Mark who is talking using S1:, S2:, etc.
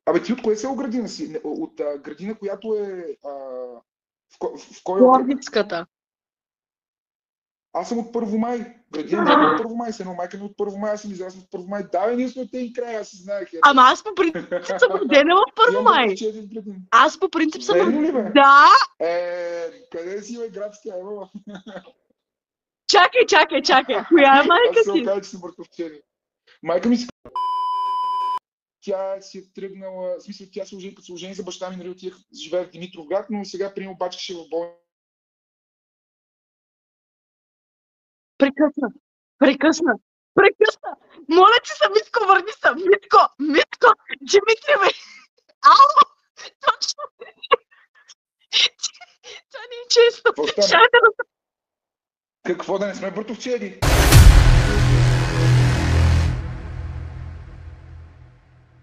S1: Абе, ти от кое село градина си? От градина, която е в кой окръг?
S2: Пловдивската.
S1: Аз съм от Първомай. Градина не е от Първомай. С едно майка ми от Първомай. Аз съм израснал в Първомай. Да, ние сме от тези края. Аз си знаех.
S2: Ама аз по принцип съм родена в Първомай. Аз по принцип съм
S1: Верно ли, бе?
S2: Да!
S1: Къде си, бе, градския? Ева?
S2: Чакай. Коя е майка
S1: Аз се
S2: ти?
S1: оказа, че съм бърковчени. Майка ми си... Тя си е тръгнала... В смисъл, тя се служени за баща ми, нали, отивах живея в Димитровград, но сега приема бачкаше в болница.
S2: Прекъсна. Моля ти се, Митко, върни се. Митко, Димитри, бе. Ало, точно. Това не е честно.
S1: Какво да не сме бъртовчени?